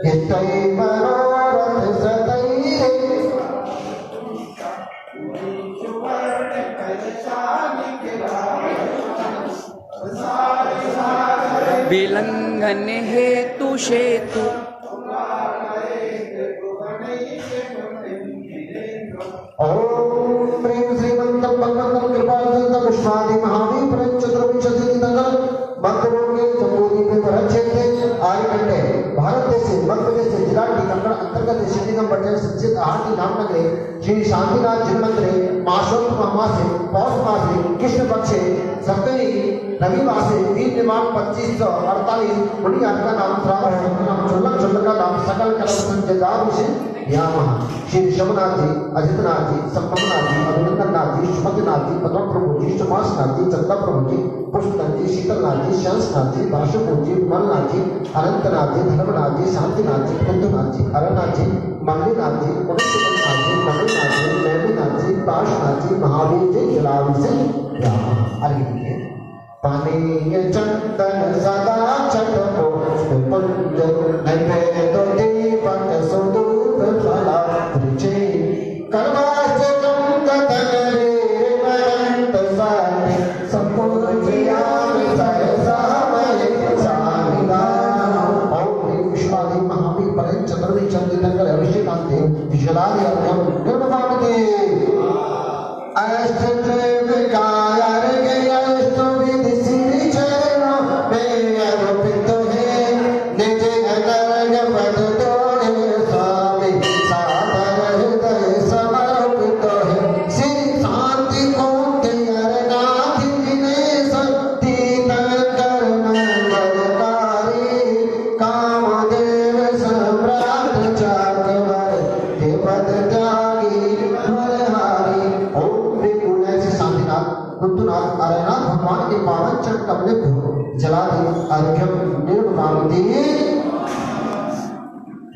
हितै मनोरथ सतै विलंघन हेतु शेतु ओम प्रेम श्रीमंतम भगवंतम कृपालंतम पुष्पादि महावीर परंचतुर्विंशति नगर मंत्रों के जम्बूद्वीप पर क्षेत्र आर्यकंडे भारत देश मध्य प्रदेश जिला टीकमगढ़ अंतर्गत श्रीनिगम बटे संचित आहाटी नामनगरे श्री शांतिनाथ जिन मंदिरे मासोत्तम मासे पौष मासे कृष्ण पक्षे सप्तमी रविवार से दिन दिमाग 2548 बुढ़िया का नाम श्रावण नाम चुल्लक का नाम सकल कलम संजय विषय यामः श्री ऋषभनाथ जी अजितनाथ जी संपन्नाथ जी अभिनंदननाथ जी सुमतिनाथ जी पद्म प्रभु जी सुभाषनाथ जी चंदा प्रभु जी पुष्पनाथ जी शीतलनाथ जी श्यांसनाथ जी भाषुपुर जी मलनाथ जी अनंतनाथ जी धर्मनाथ जी शांतिनाथ जी कुंदनाथ जी अरनाथ जी मल्लीनाथ जी पुण्यनाथ जी कमलनाथ जी मैमीनाथ जी पाशनाथ जी महावीर जी जलाल से यामः आगे पानी चंदन सदा छठ पुंज नैवेद्य दीपक सुदूर फला त्रिचे कर्माष्टकं कथनरे मरंत सानि संपूज्यामि सहसामये सानिधानम् ओम विश्वादि महावीर परं चतुर्वी चंद्रनगर अभिषेकांते विशलादि अर्घ्यं निर्ममामते अष्टत्रैविकाय भगवान के पावन चरण कमले को जला दे अर्घ्यम निर्मामति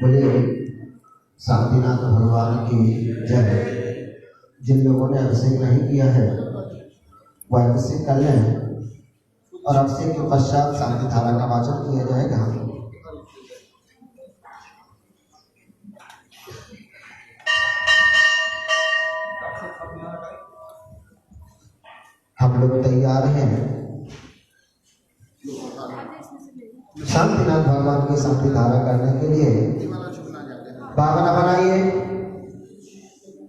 बोले शांतिनाथ भगवान की जय। जिन लोगों ने अभिषेक नहीं किया है वह अभिषेक कर लें और अभिषेक के पश्चात शांति धारा का वाचन किया जाएगा। हम लोग तैयार हैं शांतिनाथ भगवान की शांति धारा करने के लिए। भावना बनाइए,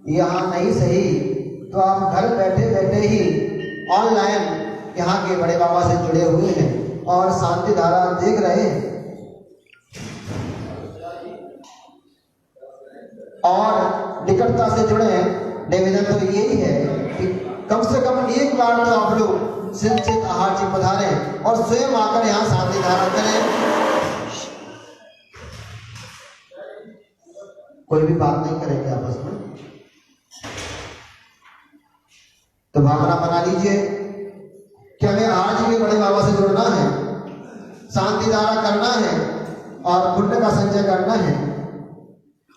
यहाँ नहीं सही तो आप घर बैठे बैठे ही ऑनलाइन यहाँ के बड़े बाबा से जुड़े हुए हैं और शांति धारा देख रहे हैं और निकटता से जुड़े हैं। निवेदन तो यही है कि कम से कम एक बार तो आप लोग संचित आहार जी पधारें और स्वयं आकर यहाँ शांति धारण करें। कोई भी बात नहीं करेंगे आपस में, तो भावना बना लीजिए कि हमें आहार जी के बड़े बाबा से जुड़ना है, शांति धारा करना है और पुण्य का संचय करना है।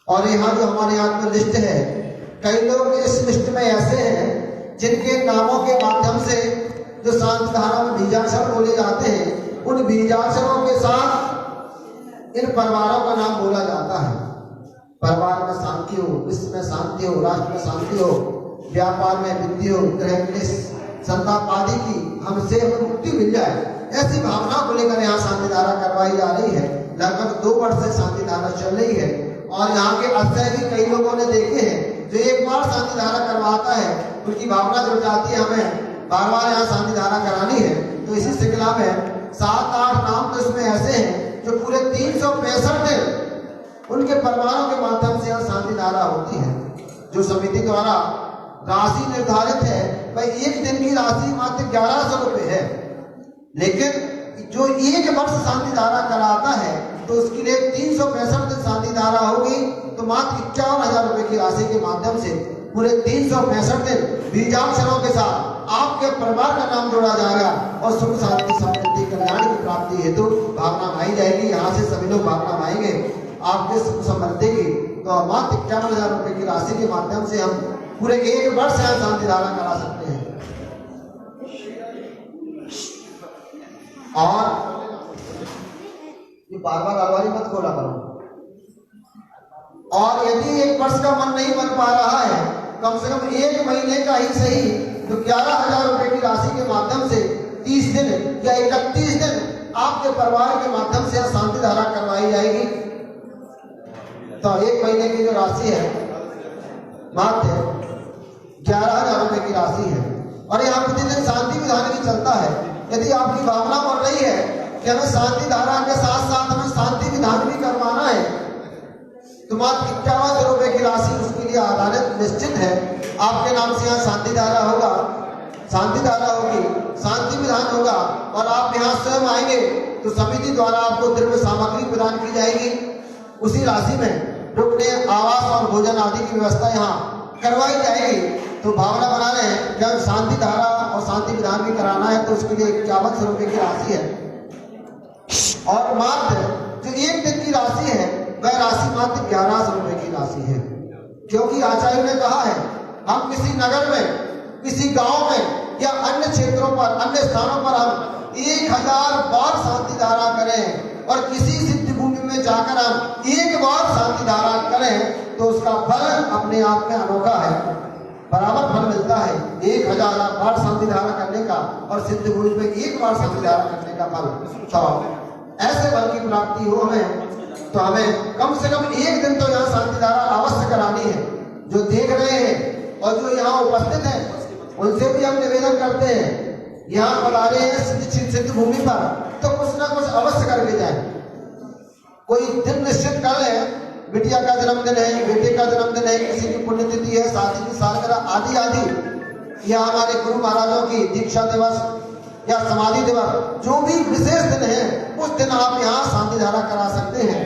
और यहाँ जो हमारे यहाँ पर लिस्ट है, कई लोग इस लिस्ट में ऐसे हैं जिनके नामों के माध्यम से जो शांति धारा में बीजाक्षर बोले जाते हैं, उन बीजाक्षरों के साथ इन परिवारों का नाम बोला जाता है। परिवार में शांति हो, विश्व में शांति हो, राष्ट्र में शांति हो, व्यापार में वृद्धि हो, ग्रह क्लेश संताप आदि की हमसे हमें मुक्ति मिल जाए, ऐसी भावना को लेकर यहाँ शांति धारा करवाई जा रही है। लगभग 2 वर्ष से शांति धारा चल रही है और यहाँ के अध्यय भी कई लोगों ने देखे हैं। जो एक बार शांति धारा करवाता है उनकी भावना जुड़ जाती है, हमें बार बार यहाँ शांति धारा करानी है। तो इसी श्रृंखला में 7-8 नाम तो इसमें ऐसे हैं जो पूरे 365 दिन उनके परिवारों के माध्यम से यहाँ शांति धारा होती है। जो समिति द्वारा राशि निर्धारित है वह एक दिन की राशि मात्र 1100 रुपये है, लेकिन जो एक वर्ष शांति धारा कराता है तो उसके लिए 365 दिन शांति धारा होगी तो मात्र 51,000 रुपये की राशि के माध्यम से पूरे 365 दिन बीजाक्षरों के साथ आपके परिवार का नाम जोड़ा जाएगा और सुख शांति समृद्धि कल्याण की प्राप्ति हेतु भावना भाई जाएगी। यहाँ से सभी लोग भावना भाएंगे आपके सुख समृद्धि की, तो मात्र 51,000 रुपये की राशि के माध्यम से हम पूरे 1 वर्ष यहाँ शांति धारा करा सकते हैं। और ये बार बार अलवारी मत खोला करो, और यदि 1 वर्ष का मन नहीं बन पा रहा है, कम से कम 1 महीने का ही सही, तो 11,000 रुपए की राशि के माध्यम से 30 दिन या 31 दिन आपके परिवार के माध्यम से शांति धारा करवाई जाएगी। तो 1 महीने की जो राशि है मात्र 11,000 रुपए की राशि है। और यहाँ प्रतिदिन शांति विधान भी चलता है। यदि आपकी भावना बढ़ रही है कि हमें शांति धारा के साथ साथ हमें शांति विधान भी करवाना है, तो मात्र 51 रुपए की राशि उसके लिए आधारित निश्चित है। आपके नाम से यहाँ शांति धारा होगा, शांति धारा होगी, शांति विधान होगा, और आप यहाँ स्वयं आएंगे तो समिति द्वारा आपको द्रव्य सामग्री प्रदान की जाएगी। उसी राशि में रुकने, आवास और भोजन आदि की व्यवस्था यहाँ करवाई जाएगी। तो भावना बना रहे हैं जब शांति धारा और शांति विधान भी कराना है तो उसके लिए 51 रुपए की राशि है। और मात्र जो 1 दिन की राशि है वह राशि मात्र 1100 रुपए की राशि है। क्योंकि आचार्य ने कहा है हम किसी नगर में, किसी गांव में या अन्य क्षेत्रों पर, अन्य स्थानों पर हम 1000 बार शांति धारा करें और किसी सिद्ध भूमि में जाकर हम 1 बार शांति धारा करें तो उसका फल अपने आप में अनोखा है, बराबर फल मिलता है। 1000 बार शांति धारा करने का और सिद्ध भूमि में 1 बार शांति धारा करने का फल, तो ऐसे फल की प्राप्ति हो हमें, तो हमें कम से कम 1 दिन तो यहाँ शांति धारा अवश्य करानी है। जो देख रहे हैं और जो यहाँ उपस्थित हैं उनसे भी हम निवेदन करते हैं, यहाँ पधारे हैं सिद्ध भूमि पर तो कुछ ना कुछ अवश्य करके जाए। कोई दिन निश्चित कर ले, बिटिया का जन्मदिन है, बेटे का जन्मदिन है, किसी की पुण्यतिथि है, शादी की सालगिरह आदि आदि, या हमारे गुरु महाराजों की दीक्षा दिवस या समाधि दिवस, जो भी विशेष दिन है उस दिन आप यहाँ शांति धारा करा सकते हैं।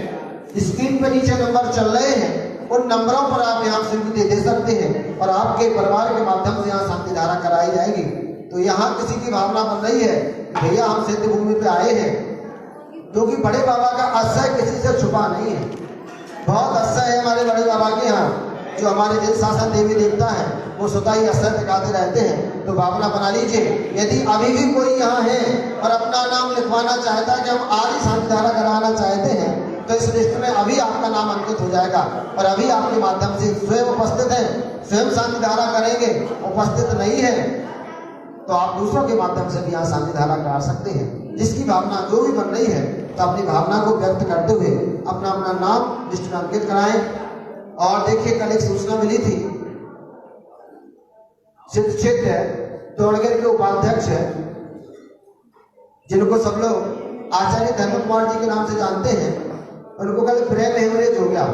स्क्रीन पे नीचे नंबर चल रहे हैं, उन नंबरों पर आप यहाँ स्वीकृति दे सकते हैं और आपके परिवार के माध्यम से यहाँ शांति धारा कराई जाएगी। तो यहाँ किसी की भावना बन रही है भैया हम सिद्ध भूमि पे आए हैं, क्योंकि बड़े बाबा का आश्रय किसी से छुपा नहीं है। बहुत आश्रय है हमारे बड़े बाबा के यहाँ, जो हमारे जिन शासन देवी देवता है वो स्वतः ही आश्रय दिखाते रहते हैं। तो भावना बना लीजिए, यदि अभी भी कोई यहाँ है और अपना नाम लिखवाना चाहता है कि हम आज ही शांति धारा कराना चाहते हैं, तो इस लिस्ट में अभी आपका नाम अंकित हो जाएगा और अभी आपके माध्यम से स्वयं उपस्थित है, स्वयं शांति धारा करेंगे। उपस्थित नहीं है तो आप दूसरों के माध्यम से भी यहाँ शांति धारा करा सकते हैं। जिसकी भावना जो भी बन रही है तो अपनी भावना को व्यक्त करते हुए अपना अपना नाम लिस्ट में अंकित कराएं। और देखिए कल एक सूचना मिली थी, सिद्ध क्षेत्र तोड़गढ़ के उपाध्यक्ष है, जिनको सब लोग आचार्य धर्म कुमार जी के नाम से जानते हैं, उनको कल ब्रेन हेमरेज हो गया,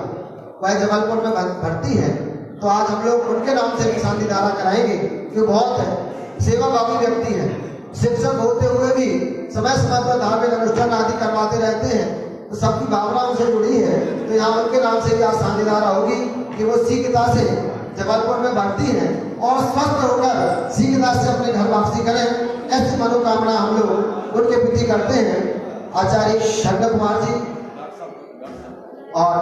वह जबलपुर में भर्ती है। तो आज हम लोग उनके नाम से भी शांति धारा कराएंगे, कि बहुत सेवाभावी व्यक्ति है, शिक्षक होते हुए भी समय समय पर धार्मिक अनुष्ठान आदि करवाते रहते हैं। तो सबकी भावना उनसे जुड़ी है, तो यहाँ उनके नाम से भी आज शांति धारा होगी कि वो शीघ्रता से जबलपुर में भर्ती है और स्वस्थ होकर शीघ्रता से अपने घर वापसी करें। ऐसी मनोकामना हम लोग उनके प्रति करते हैं। आचार्य धर्म कुमार जी और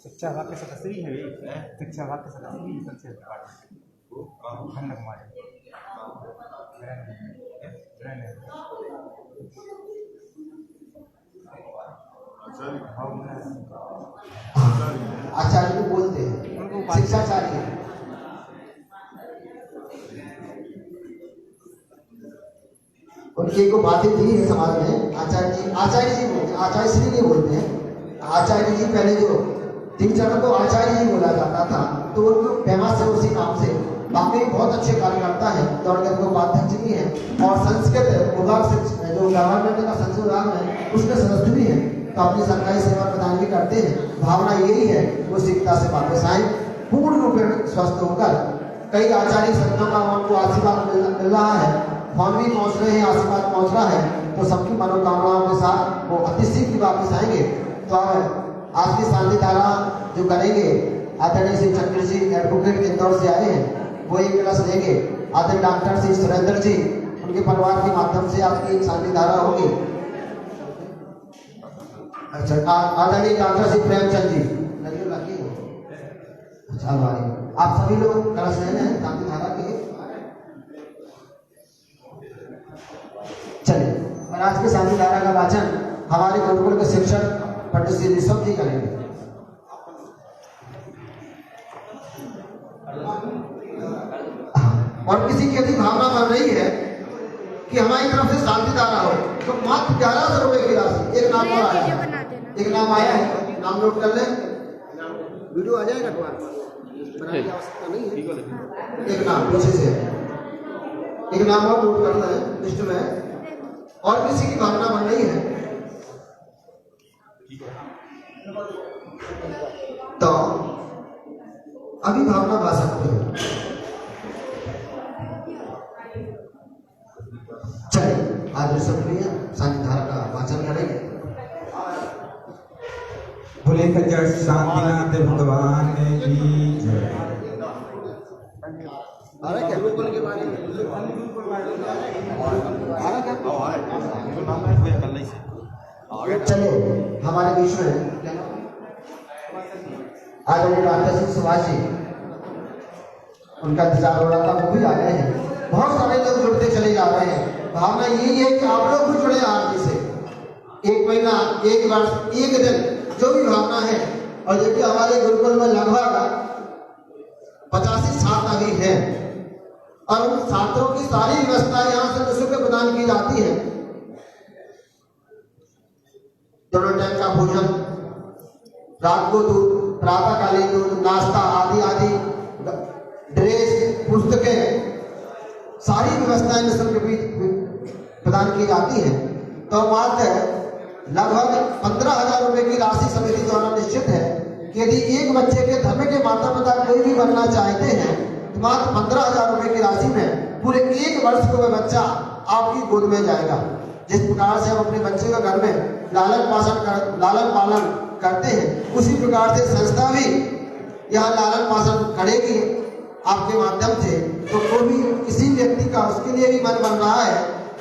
शिक्षा वाक्य सदस्य है, शिक्षा वाक्य सदस्य धर्म कुमार आचार्य को बोलते हैं, शिक्षाचार्य। उनकी को बातें थी है समाज में। आचार्य जी बोलते हैं, आचार्य श्री नहीं बोलते हैं। आचार्य जी पहले जो 3 चरणों को आचार्य जी बोला जाता था, तो उनको फेमस है उसी नाम से। बाकी बहुत अच्छे कार्यकर्ता है, तोड़गढ़ के उपाध्यक्ष भी हैं और संस्कृत विभाग से जो गवर्नमेंट का संस्कृत विभाग है उसके सदस्य भी हैं। तो अपनी सरकारी सेवा प्रदान भी करते हैं। भावना यही है वो शीघ्रता से वापस आए पूर्ण रूप में स्वस्थ होकर। कई आचार्य संतों का उनको आशीर्वाद मिल रहा है, फोन भी पहुँच रहे हैं, आशीर्वाद पहुँच रहा है। तो सबकी मनोकामनाओं के साथ वो अति शीघ्र वापस आएंगे। तो आज की शांति धारा जो करेंगे आदरणीय श्री चक्र जी एडवोकेट इंदौर से आए हैं, वो एक क्लास लेंगे। आदरणीय डॉक्टर श्री सुरेंद्र जी, उनके परिवार के माध्यम से आपकी एक शांति धारा होगी। अच्छा, आदरणीय डॉक्टर श्री प्रेमचंद जी, अच्छा भाई आप सभी लोग कलश लेने हैं शांति धारा के। चलिए, और आज के शांति धारा का वाचन हमारे गुरुकुल के शिक्षक पंडित श्री ऋषभ जी करेंगे। और किसी की यदि भावना बन रही है कि हमारी तरफ से शांति धारा हो तो मात्र 1100 रुपए की राशि। एक नाम और आया है, एक नाम आया है, नाम नोट कर ले। वीडियो आ जाएगा तुम्हारे पास, बनाने की आवश्यकता नहीं है। एक नाम पीछे से, एक नाम और नोट करना है लिस्ट में। और किसी की भावना बन रही है तो अभी भावना बा सकते हो। चलिए आज ऋषभ भैया शांति धारा का वाचन करेंगे। बोले खच्चर शांतिनाथ भगवान की जय। आ रहा क्या गुरुकुल के बारे में? आ रहा क्या? चलिए हमारे बीच में आज डॉक्टर सिंह सुभाष जी, उनका इंतजार हो रहा था, वो भी आ गए हैं। बहुत सारे लोग जुड़ते चले जा रहे हैं। भावना यही है कि आप लोग भी जुड़े आरती से। एक महीना, एक वर्ष, एक दिन, जो भी भावना है। और देखिए हमारे गुरुकुल में लगभग 85 छात्र अभी हैं और उन छात्रों की सारी व्यवस्था यहाँ से निःशुल्क प्रदान की जाती है। दोनों टाइम का भोजन, रात को दूध, प्रातःकालीन दूध, नाश्ता आदि आदि, ड्रेस, पुस्तकें, सारी व्यवस्थाएं निःशुल्क भी प्रदान की जाती है। तो मात्र लगभग 15,000 रुपए की राशि समिति द्वारा निश्चित है कि यदि एक बच्चे के धर्म के माता पिता कोई भी बनना चाहते हैं तो मात्र 15,000 रुपए की राशि में पूरे एक वर्ष को वह बच्चा आपकी गोद में जाएगा। जिस प्रकार से हम अपने बच्चे को घर में लालन पालन करते हैं, उसी प्रकार से संस्था भी यहाँ लालन पालन करेगी आपके माध्यम से। तो कोई भी किसी व्यक्ति का उसके लिए भी मन बन रहा है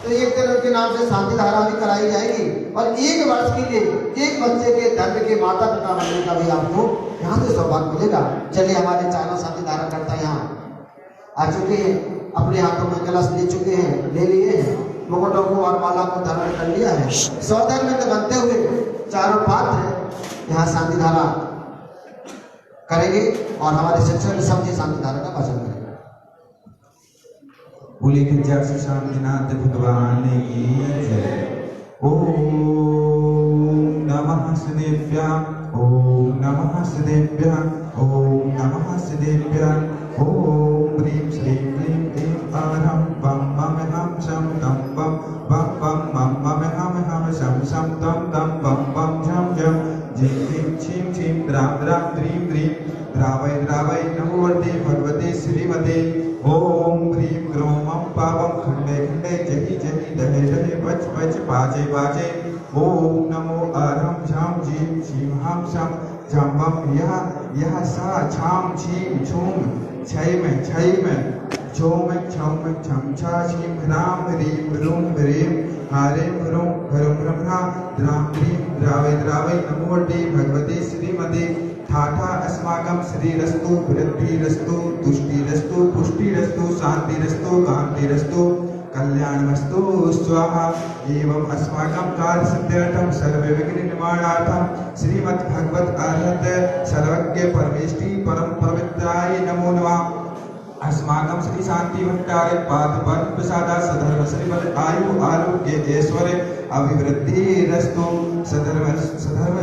तो एक दिन उनके नाम से शांति धारा भी कराई जाएगी और एक वर्ष के लिए एक बच्चे के धर्म के माता पिता बनने का भी आपको यहाँ से सौभाग्य मिलेगा। चलिए हमारे चारों शांति धारा करता यहाँ आ चुके हैं, अपने हाथों में कलश ले चुके हैं, ले लिए हैं, मुकुटों को और माला को धारण कर लिया है। सौदर में बनते हुए चारों पात्र यहाँ शांति धारा करेंगे और हमारे शिक्षक ऋषभ जी शांति धारा का वाचन करेंगे। बोले खच्चर शांतिनाथ भगवान की जय। ओम नमः सिद्धेभ्यः, ओम नमः सिद्धेभ्यः, ओम नमः सिद्धेभ्यः। ओम ह्रीं श्रीं क्लीं ऐं अरहं बम बम हम शम दम बम बम बम मम मम हम शम शम दम दम बम बम झम झम झीं क्लीं छीं छीं द्राम द्राम द्रीं द्रीं द्रावय द्रावय नमो वरदे भगवते श्रीमते। ओम ह्रीं ग्रों मम पावम खंडे खंडे जहि जहि दहे दहे बच बच बाजे बाजे। ओम नमो अरहं झाम झीं छीं हम शम झम बम यह सा छाम छीं छूम छय में झोम छम छम छा छीं ह्राम ह्रीं ह्रूं ह्रीं हारें ह्रूं ह्रूं ह्रम्हा द्रां द्रीं द्रावय द्रावय नमो वरदे भगवते श्रीमते। ठाठा अस्माकं श्रीरस्तु वृद्धिरस्तु तुष्टिरस्तु पुष्टिरस्तु शांतिरस्तु कांतिरस्तु कल्याणमस्तु स्वाहा। एवं अस्माकं कार्य सिद्ध्यर्थं सर्व विघ्न निवारणार्थं श्रीमद् भगवत अर्हत सर्वज्ञ परमेष्टि परम पवित्राय नमो नमः। अस्माकं श्री शांति भट्टारय पाद पद्म प्रसादा सधर्म श्रीमद आयु आरोग्य ऐश्वर्य अभिवृद्धि रस्तु सधर्म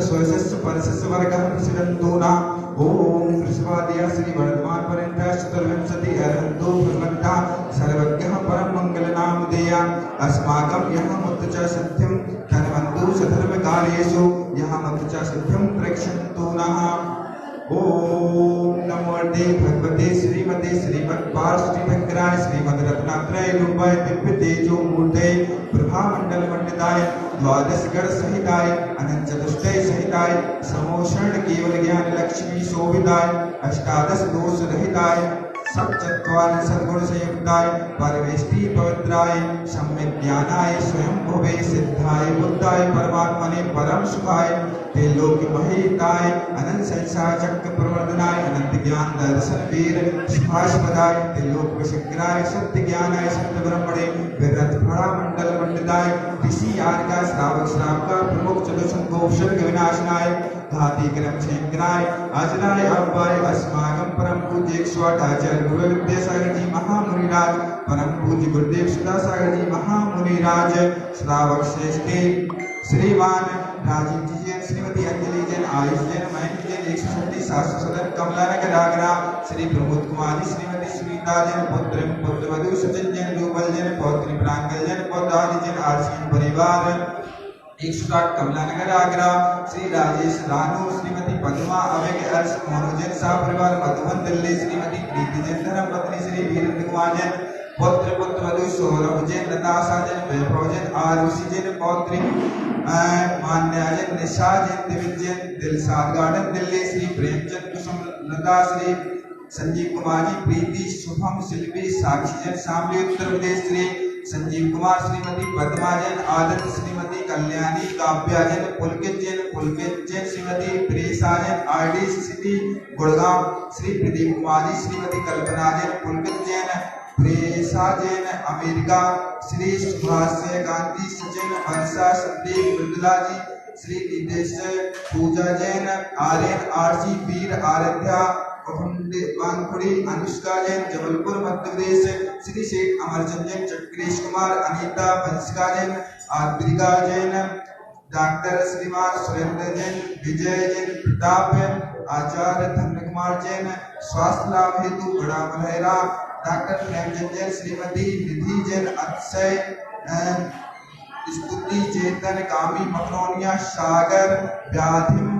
स्वस्य परस्य वर्गः प्रसिद्धन्तु न। ओम वृषभादिया श्री वर्धमान पर्यंत चतुर्विंशति अरहन्तो भगवन्तः सर्वज्ञः परम मंगल नाम देया। अस्माकं यः मुक्त च सिद्धिं धनवन्तु सधर्म कार्येषु यः मुक्त च सिद्धिं प्रेक्षन्तु नः। ओम नमो भगवते श्रीमते श्रीमद्पार्श्वतीर्थंकराय श्रीमद् रत्नात्रय रूपाय दिव्य तेजो मूर्तये प्रभामंडल मंडिताय द्वादश गण सहिताय अनंत चतुष्टय सहिताय समोषण केवल ज्ञान लक्ष्मी शोभिताय अष्टादश दोष रहिताय सच्चत्वारि सद्गुण संयुक्ताय परमेष्टि पवित्राय सम्यक ज्ञानाय स्वयं भुवे सिद्धाय बुद्धाय परमात्मने परम सुखाय त्रिलोक महिताय अनंत संसार चक्र प्रवर्धनाय अनंत ज्ञान दर्शन वीर सुभाषपदाय त्रिलोक वशीकराय सत्य ज्ञानाय सत्य ब्रह्मणे विरत फड़ा मंडल मंडिताय ऋषि आर्य का श्रावक श्रावका प्रमुख आदिकरम शंकराय आचराय अब्बाय अस्माकं परम पूज्य 108 आचार्य गुरु विद्यासागर जी महामुनिराज परम पूज्य गुरुदेव सदासागर जी महामुनिराज श्रावक श्रेष्ठ श्रीमान राजीव जी जैन श्रीमती अंजलि जैन आयुष जैन महेंद्र जैन 136 शास्त्र सदन कमला नगर आगरा श्री प्रमोद कुमार जी श्रीमती सुनीता जैन पुत्र वधु सचिन जैन रूपल जैन पौत्री प्रांगल जैन पौत्र आदि जैन आरसीएन परिवार 108 कमला नगर आगरा श्री राजेश रानू श्रीमती पद्मा अवेग अर्श मनोजन शाह परिवार मधुबन दिल्ली श्रीमती प्रीति जैन धर्म पत्नी श्री वीरेंद्र कुमार जैन पुत्र वधु सौरभ जैन नताशा जैन वैभव जैन आरुषि जैन पौत्री मान्या जैन निशा जैन दिव्य जैन दिलशाद गार्डन दिल्ली श्री प्रेमचंद कुसुम लता श्री संजीव कुमार जी प्रीति शुभम शिल्पी साक्षी जैन शामली उत्तर प्रदेश श्री संजीव कुमार श्रीमती पद्मा जैन आदित्य श्रीमती कल्याणी काव्या जैन पुलकित जैन श्रीमती प्रेसा जैन आरडी सिटी गुड़गांव श्री प्रदीप कुमार जी श्रीमती कल्पना जैन पुलकित जैन प्रेसा जैन अमेरिका श्री सुभाष गांधी सचिन वर्षा संदीप मृदुला जी श्री निदेश पूजा जैन आर्यन आरसी वीर आराध्या वानखुड़ी अनुष्का जैन जबलपुर मध्य प्रदेश श्री शेख अमरचंद जैन चक्रेश कुमार अनीता बंसिका जैन आद्रिका जैन डॉक्टर श्रीमान सुरेंद्र जैन विजय जैन प्रताप आचार्य धर्म कुमार जैन स्वास्थ्य लाभ हेतु बड़ा मलहरा डॉक्टर प्रेमचंद जैन श्रीमती निधि जैन अक्षय स्तुति चेतन कामी मकरोनिया सागर व्याधिम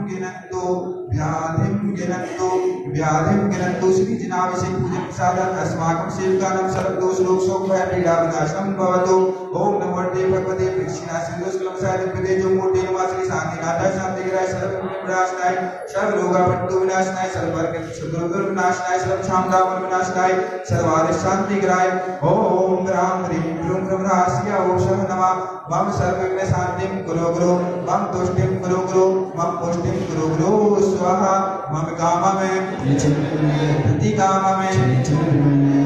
गिनंतो श्री जनाब से पूजन साधन अस्माकं सेवकानां सर्वदोष रोग शोक भय पीड़ा विनाशनं भवतु ओम नमो भगवते कृष्णा सिंधुस्कलम साधन प्रदे जो मोटे नमः श्री शांतिनाथाय शांतिग्राय सर्व विनाशनाय सर्व रोगापट्टु विनाशनाय सर्व वर्ग शुद्र विनाशनाय सर्व क्षामदावन विनाशनाय सर्वारि शांतिग्राय ओम राम ह्रीं क्लीं ब्रह्मरास्य ओषः नमः मम सर्वविघ्न शांतिं कुरु गुरु मम तुष्टिं कुरु गुरु मम पुष्टिं कुरु गुरु स्वाहा मम काममे प्रति काममे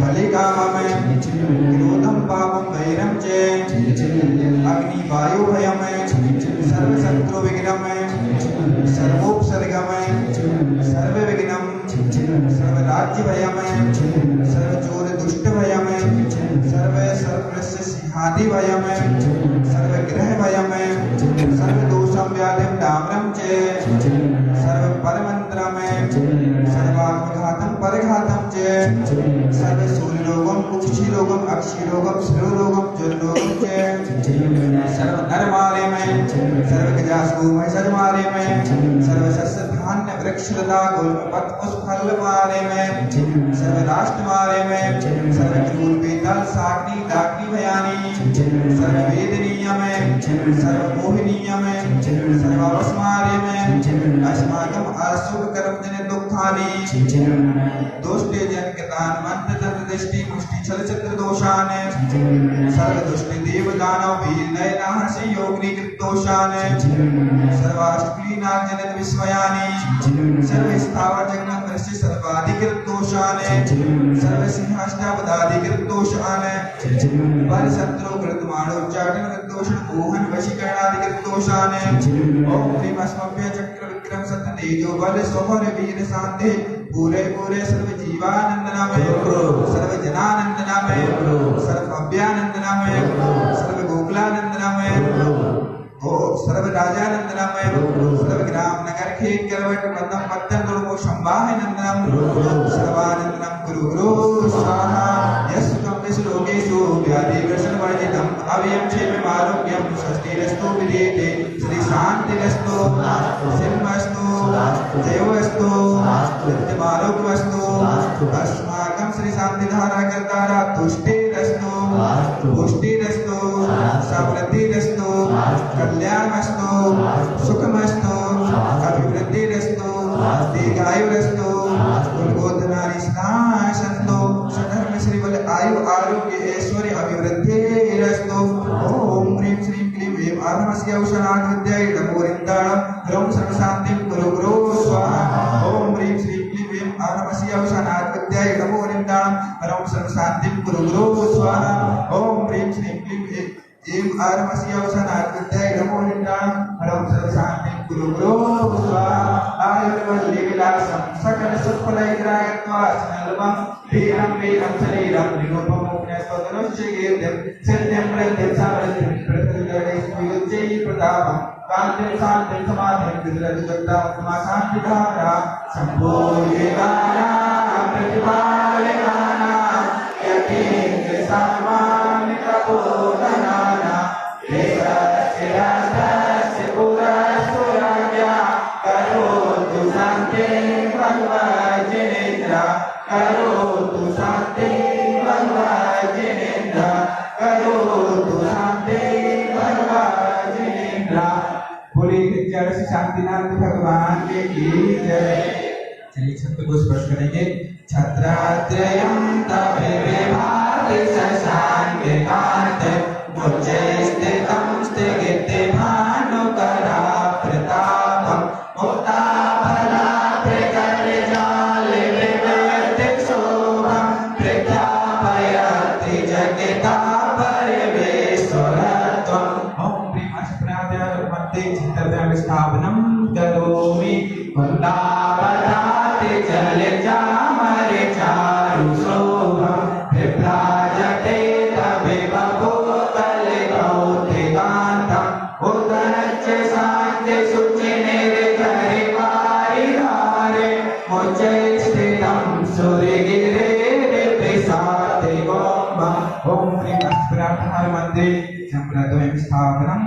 फले काममे क्रोधं पापं वैरं च अग्नि वायु भयमे सर्व शत्रु विघ्नमे सर्वोपसर्गमे सर्व विघ्नं सर्व राज्य भयमे सर्व चोर दुष्ट भयमे सर्व सिंहादि भयमे सर्व ग्रह भयमे सर्व दोषं व्याधिं डाम्रं च सर्व परमंत्रमे सर्वाघातं परघातं च सर्व सूर्यलोकं कुक्षिलोकं अक्षिलोकं शिरोलोकं जललोकं च सर्व नरमारे में सर्व गजासु महिषद मारे में सर्व सस्य धान्य वृक्षलता गुल्म पत्र पुष्प फल मारे में सर्व राष्ट्र मारे में सर्व क्रूर बेताल साग्नि डाकनी भयानी सर्व वेदनीय में सर्व मोहिनीय में सर्व अवस्मारे में अस्माकं अशुभ कर्म जन दुखानि दोष्टे जन कृतान मंत्र तंत्र दृष्टि मुष्टि छल चित्र दोषाने सर्व दुष्ट देव दानव वीर नय नाहर्षि योगिनी कृत दोषाने सर्वाष्टकुली नाग जनित विस्मयानि सर्व स्थावर जगन्नाथ दृष्टि सर्वाधिकृत दोषाने सर्व सिंहाष्टावधाधिकृत दोषाने पर शत्रु कृत मानोच्चाटन कृत दोषण मोहन वशीकरणाधिकृत दोषाने ओम ह्रीं अस्मभ्य चक्र विक्रम सत्य तेजो बल सोहर वीर शांति पूरे पूरे सर्व जीवानंद नामे सर्व जनानंद नामे सर्व अभ्यानंद नामे सर्व गोकुलानंद नामे ओ सर्व राजानंद नामे सर्व ग्राम नगर खेत करवट पद्म पत्तन दुर्गो संवाह नंदनम सर्वानंदनम गुरु गुरु स्वाहा यस्कम विश्लोकेषु व्याधि वर्षण वर्जितम अव्ययम क्षेम आरोग्यम षष्टिरस्तु विधीयते श्री शांतिरस्तु सिंहस्तु जयोस्तु नित्यमारोग्यस्तु अस्माकं श्री शांतिधारा करतारा तुष्टिरस्तु पुष्टिरस्तु समृद्धिरस्तु कल्याणमस्तु सुखमस्तु अभिवृद्धिरस्तु दीर्घायुरस्तु उद्गोधनारिष्णासन्तु सधर्म श्री बल आयु आरोग्य ऐश्वर्य अभिवृद्धिरस्तु ओम ह्रीं श्रीं क्लीं ऐं आत्मस्य औषधात् विद्यायै नमोरिन्दाणं ह्रौं सर्वशान्तिं कुरु गुरु स्वाहा ओम ह्रीं श्रीं क्लीं ऐं आत्मस्य औषधात् विद्यायै नमोरिन्दाणं ह्रौं सर्वशान्तिं कुरु गुरु स्वाहा ओम ह्रीं श्रीं क्लीं ऐं आत्मस्य औषधात् विद्यायै नमोरिन्दाणं ह्रौं सर्वशान्तिं कुरु गुरु स्वाहा वल्ली विलासम सकल सुखफलैरायत्वास्मल्वं धीरं वीरं शरीरं निरूपमुख्यस्तदनुश्चेदेव सिद्धिं वृद्धिं समृद्धिं प्रतिगणेशयुज्यै प्रतापं कान्तिं शान्तिं समाधिं विदुरजगतां समाशान्तिधारा सम्पूर्णेकाना प्रतिपालकाना यतीन्द्र सम्मानितपोधनाना देशस्य राष्ट्रस्य पुरस्तुराज्ञा करोतु शान्तिं भगवज्जिनेन्द्र करोतु शान्तिं भगवज्जिनेन्द्र करोतु शान्तिं भगवज्जिनेन्द्र। बोलिए विद्या शांतिनाथ भगवान के की जय। चलिए छत्र को स्पर्श करेंगे। छत्रात्रयं तवे विभाति शशांके कांते मुझे स्थितं स्थिगिते भानुकरा प्रतापं मुक्ताफला प्रकटजाले विवर्तित शोभं प्रख्यापयति जगता परिवेश्वरत्वम्। ओम प्रेमास्पदाय चित्तद्रव्य स्थापनं करोमि वृन्दावनाति जलजामरे चारु शोभं विभ्राजते तवेव भूतलकौतिकान्तम् उदरच्च शान्ति शुचिनिर्झरिवारिधारे मुच्चै स्थितं सूर्यगिरेर्विशाते गोम्बम्। ओम प्रेमास्पदाय मंत्रे संप्रद्वयं स्थापनं